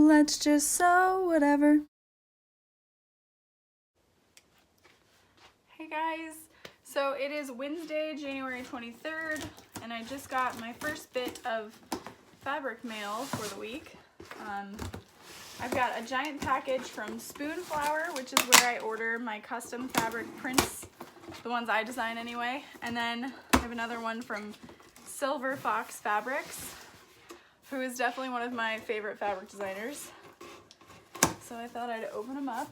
Let's just sew whatever. Hey guys, so it is Wednesday, January 23rd, and I just got my first bit of fabric mail for the week. I've got a giant package from Spoonflower, which is where I order my custom fabric prints, the ones I design anyway, and then I have another one from Silver Fox Fabrics, who is definitely one of my favorite fabric designers. So I thought I'd open them up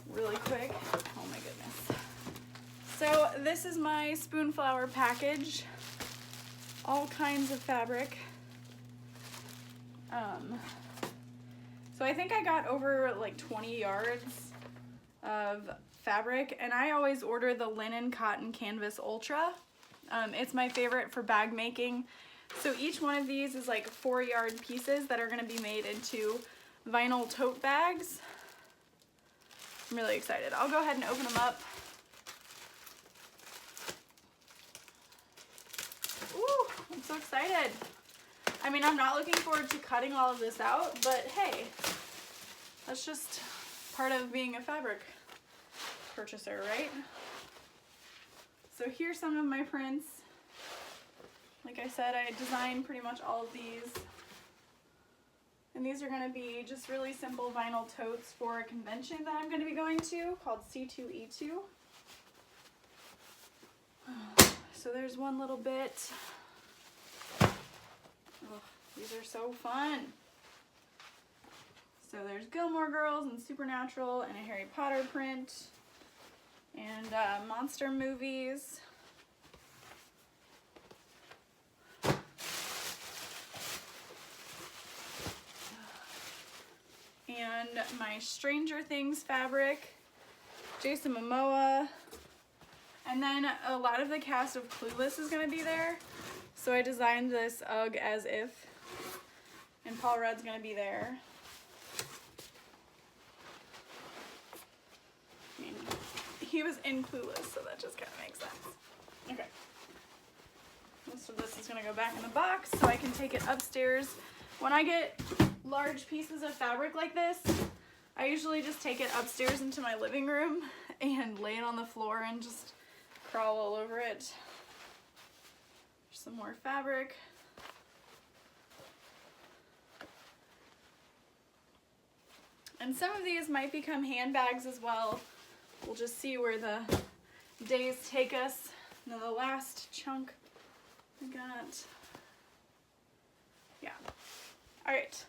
really quick. Oh my goodness. So this is my Spoonflower package. All kinds of fabric. So I think I got over like 20 yards of fabric, and I always order the linen cotton canvas ultra. It's my favorite for bag making. So each one of these is like 4-yard pieces that are going to be made into vinyl tote bags. I'm really excited. I'll go ahead and open them up. Ooh, I'm so excited. I mean, I'm not looking forward to cutting all of this out, but hey, that's just part of being a fabric purchaser, right? So here's some of my prints. Like I said, I designed pretty much all of these. And these are going to be just really simple vinyl totes for a convention that I'm going to be going to called C2E2. So there's one little bit. Oh, these are so fun. So there's Gilmore Girls and Supernatural and a Harry Potter print and monster movies. And my Stranger Things fabric, Jason Momoa, and then a lot of the cast of Clueless is going to be there. So I designed this UGG as if, and Paul Rudd's going to be there. I mean, he was in Clueless, so that just kind of makes sense. Okay. Most of this is going to go back in the box so I can take it upstairs. When I get large pieces of fabric like this, I usually just take it upstairs into my living room and lay it on the floor and just crawl all over it. Some more fabric. And some of these might become handbags as well. We'll just see where the days take us. And then the last chunk we got. Yeah. All right.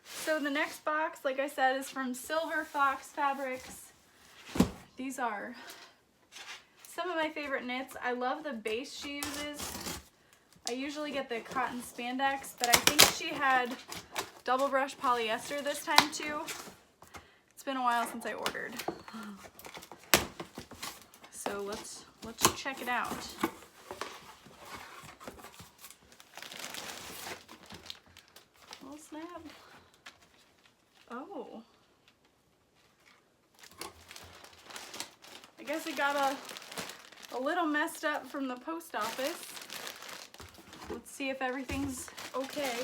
So the next box, like I said, is from Silver Fox Fabrics. These are some of my favorite knits. I love the base she uses. I usually get the cotton spandex, but I think she had double brush polyester this time too. It's been a while since I ordered. So let's check it out. Oh snap. Oh. I guess it got a little messed up from the post office. Let's see if everything's okay.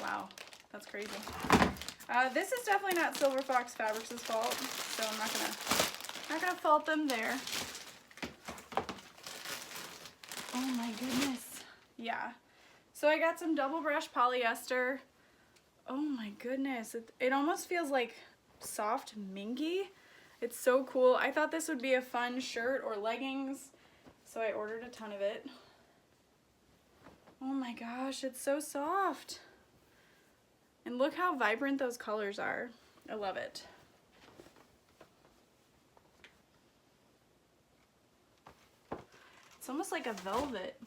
Wow, that's crazy. This is definitely not Silver Fox Fabrics' fault, so I'm not gonna fault them there. Oh my goodness. Yeah. So I got some double brush polyester. Oh my goodness. It almost feels like soft Minke. It's so cool. I thought this would be a fun shirt or leggings, so I ordered a ton of it. Oh my gosh, it's so soft. And look how vibrant those colors are. I love it. It's almost like a velvet.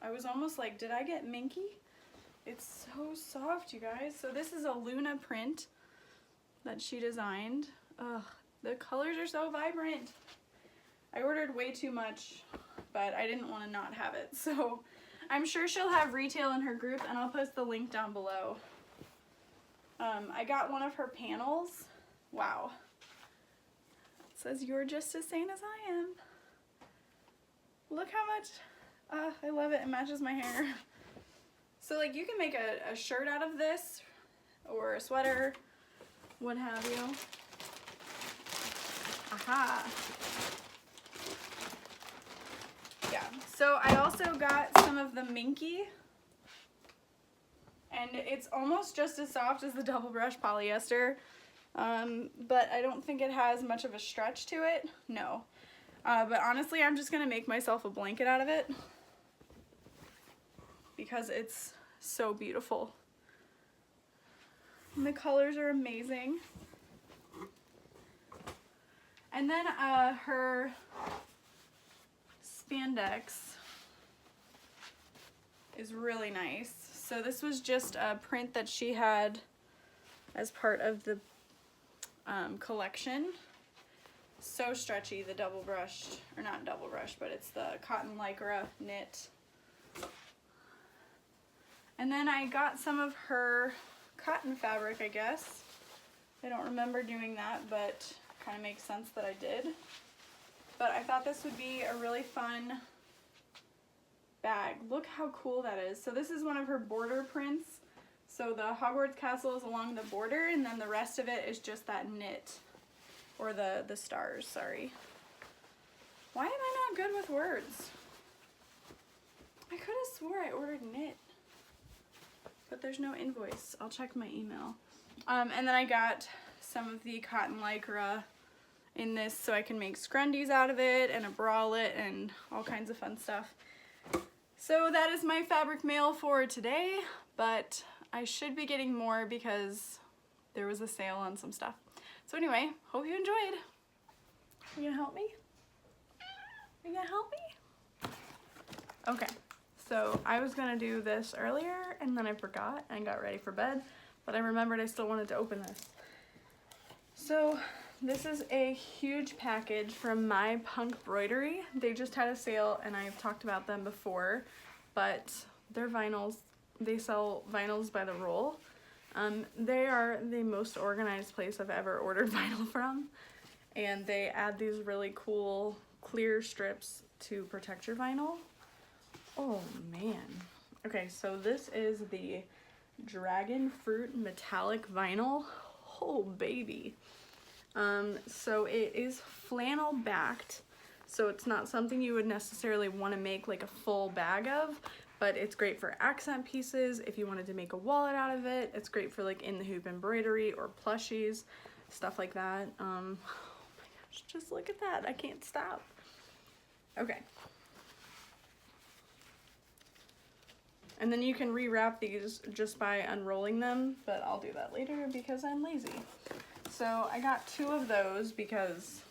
I was almost like, did I get Minke? It's so soft, you guys. So this is a Luna print that she designed. Ugh, the colors are so vibrant. I ordered way too much, but I didn't want to not have it. So I'm sure she'll have retail in her group, and I'll post the link down below. I got one of her panels. Wow. It says, "You're just as sane as I am." Look how much I love it. It matches my hair. So like you can make a shirt out of this or a sweater, what have you. Aha. Yeah, so I also got some of the Minke, and it's almost just as soft as the double brush polyester, but I don't think it has much of a stretch to it. No. But honestly, I'm just gonna make myself a blanket out of it because it's so beautiful. And the colors are amazing. And then her spandex is really nice. So this was just a print that she had as part of the collection. So stretchy, the double brushed, or not double brush, but it's the cotton lycra knit. And then I got some of her cotton fabric, I guess. I don't remember doing that, but kind of makes sense that I did. But I thought this would be a really fun bag. Look how cool that is. So this is one of her border prints. So the Hogwarts castle is along the border, and then the rest of it is just that knit. Or the stars, sorry. Why am I not good with words? I could have swore I ordered knit. But there's no invoice. I'll check my email. And then I got some of the cotton lycra in this so I can make scrundies out of it and a bralette and all kinds of fun stuff. So that is my fabric mail for today, but I should be getting more because there was a sale on some stuff. So anyway, hope you enjoyed. Are you gonna help me? Are you gonna help me? Okay. So I was gonna do this earlier and then I forgot and got ready for bed, but I remembered I still wanted to open this. So this is a huge package from My Punk Broidery. They just had a sale and I've talked about them before, but they're vinyls. They sell vinyls by the roll. They are the most organized place I've ever ordered vinyl from, and they add these really cool clear strips to protect your vinyl. Oh man. Okay, so this is the Dragon Fruit Metallic Vinyl. Oh baby. So it is flannel backed, so it's not something you would necessarily want to make like a full bag of, but it's great for accent pieces. If you wanted to make a wallet out of it, it's great for like in the hoop embroidery or plushies, stuff like that. Oh my gosh, just look at that. I can't stop. Okay. And then you can rewrap these just by unrolling them, but I'll do that later because I'm lazy. So I got 2 of those because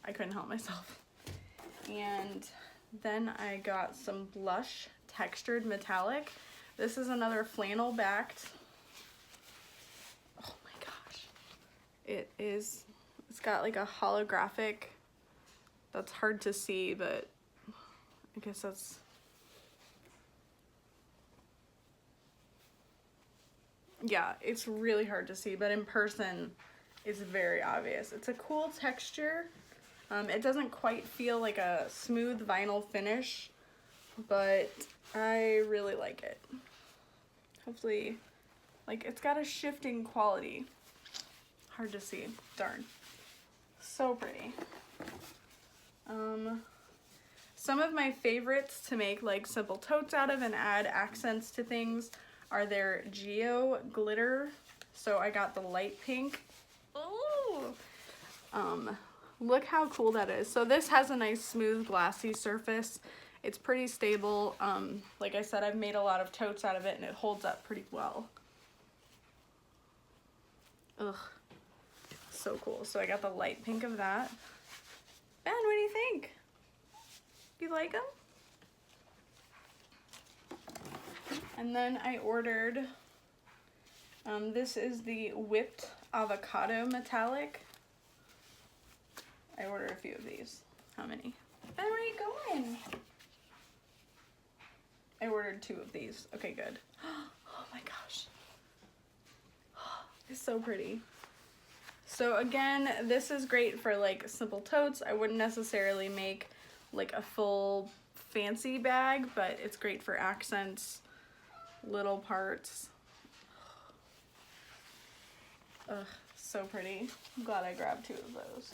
I couldn't help myself. And then I got some blush textured metallic. This is another flannel backed. Oh my gosh. It's got like a holographic, that's hard to see, but I guess that's, yeah, it's really hard to see, but in person it's very obvious. It's a cool texture. It doesn't quite feel like a smooth vinyl finish, but I really like it. Hopefully, like, it's got a shifting quality. Hard to see, darn. So pretty. Some of my favorites to make like simple totes out of and add accents to things are their Geo Glitter. So I got the light pink. Ooh. Look how cool that is. So this has a nice smooth glassy surface. It's pretty stable. Like I said, I've made a lot of totes out of it and it holds up pretty well. Ugh, so cool. So I got the light pink of that. Ben, what do you think? You like them? And then I ordered, this is the Whipped Avocado Metallic. I ordered a few of these. How many? Ben, where are you going? I ordered 2 of these. Okay, good. Oh my gosh. It's so pretty. So again, this is great for like simple totes. I wouldn't necessarily make like a full fancy bag, but it's great for accents, little parts. Ugh, so pretty. I'm glad I grabbed 2 of those.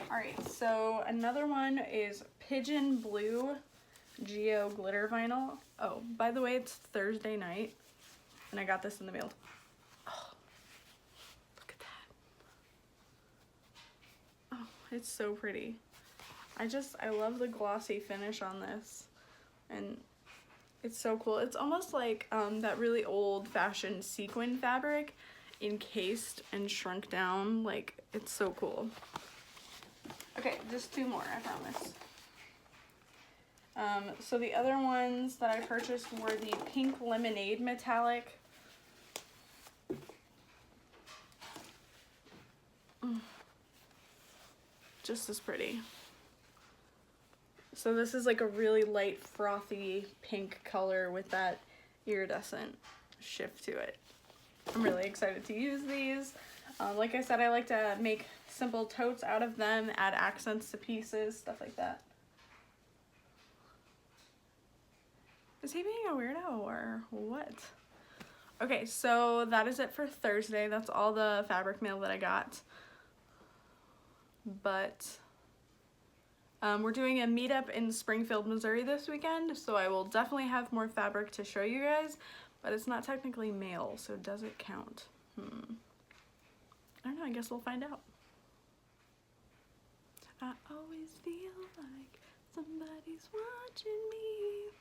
Alright, so another one is Pigeon Blue Geo Glitter Vinyl. Oh, by the way, it's Thursday night, and I got this in the mail. Oh, look at that. Oh, it's so pretty. I love the glossy finish on this, and it's so cool. It's almost like that really old-fashioned sequin fabric, encased and shrunk down. Like, it's so cool. Okay, just 2 more, I promise. So the other ones that I purchased were the Pink Lemonade Metallic. Just as pretty. So this is like a really light, frothy pink color with that iridescent shift to it. I'm really excited to use these. Like I said, I like to make simple totes out of them, add accents to pieces, stuff like that. Is he being a weirdo or what? Okay, so that is it for Thursday. That's all the fabric mail that I got. But we're doing a meetup in Springfield, Missouri this weekend, so I will definitely have more fabric to show you guys, but it's not technically mail, so does it count? I don't know, I guess we'll find out. I always feel like somebody's watching me.